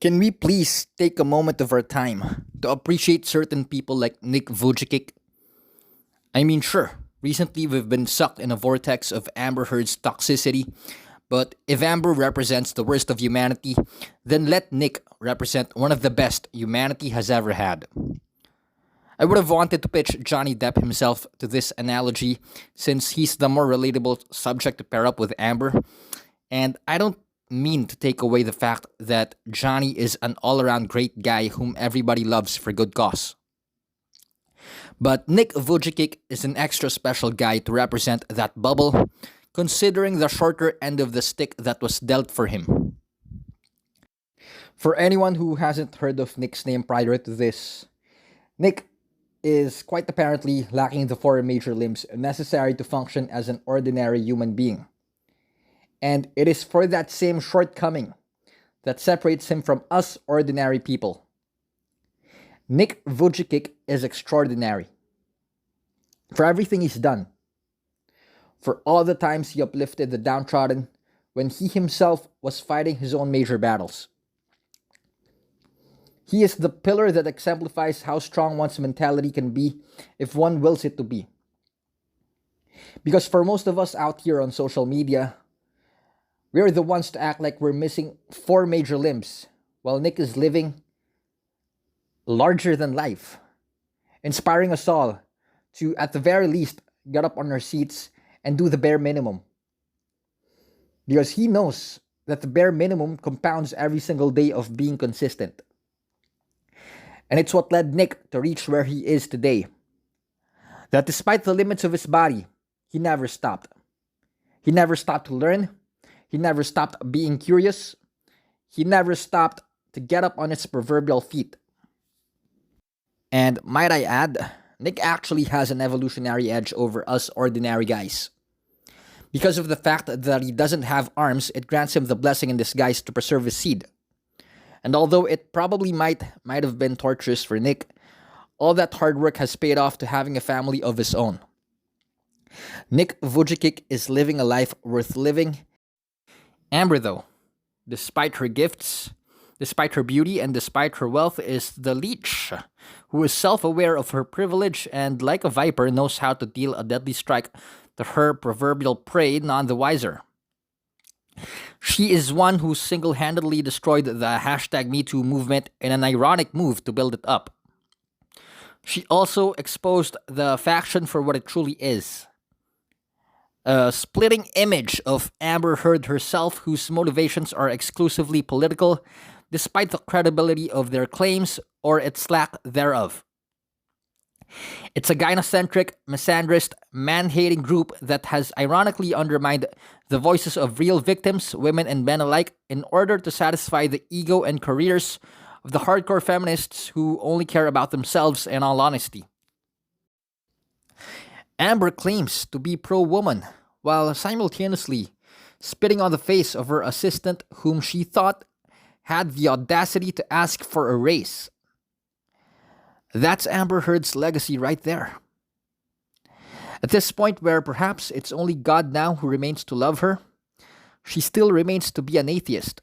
Can we please take a moment of our time to appreciate certain people like Nick Vujicic? I mean, sure, recently we've been sucked in a vortex of Amber Heard's toxicity, but if Amber represents the worst of humanity, then let Nick represent one of the best humanity has ever had. I would have wanted to pitch Johnny Depp himself to this analogy since he's the more relatable subject to pair up with Amber, and I don't mean to take away the fact that Johnny is an all around great guy whom everybody loves for good cause. But Nick Vujicic is an extra special guy to represent that bubble, considering the shorter end of the stick that was dealt for him. For anyone who hasn't heard of Nick's name prior to this, Nick is quite apparently lacking the four major limbs necessary to function as an ordinary human being. And it is for that same shortcoming that separates him from us ordinary people. Nick Vujicic is extraordinary. For everything he's done. For all the times he uplifted the downtrodden when he himself was fighting his own major battles. He is the pillar that exemplifies how strong one's mentality can be if one wills it to be. Because for most of us out here on social media, we're the ones to act like we're missing four major limbs, while Nick is living larger than life, inspiring us all to, at the very least, get up on our seats and do the bare minimum. Because he knows that the bare minimum compounds every single day of being consistent. And it's what led Nick to reach where he is today. That despite the limits of his body, he never stopped. He never stopped to learn. He never stopped being curious. He never stopped to get up on his proverbial feet. And might I add, Nick actually has an evolutionary edge over us ordinary guys. Because of the fact that he doesn't have arms, it grants him the blessing in disguise to preserve his seed. And although it probably might have been torturous for Nick, all that hard work has paid off to having a family of his own. Nick Vujicic is living a life worth living. Amber, though, despite her gifts, despite her beauty, and despite her wealth, is the leech, who is self-aware of her privilege and, like a viper, knows how to deal a deadly strike to her proverbial prey, none the wiser. She is one who single-handedly destroyed the #MeToo movement in an ironic move to build it up. She also exposed the faction for what it truly is. A splitting image of Amber Heard herself, whose motivations are exclusively political, despite the credibility of their claims or its lack thereof. It's a gynocentric, misandrist, man-hating group that has ironically undermined the voices of real victims, women and men alike, in order to satisfy the ego and careers of the hardcore feminists who only care about themselves in all honesty. Amber claims to be pro-woman, while simultaneously spitting on the face of her assistant whom she thought had the audacity to ask for a raise. That's Amber Heard's legacy right there. At this point where perhaps it's only God now who remains to love her, she still remains to be an atheist.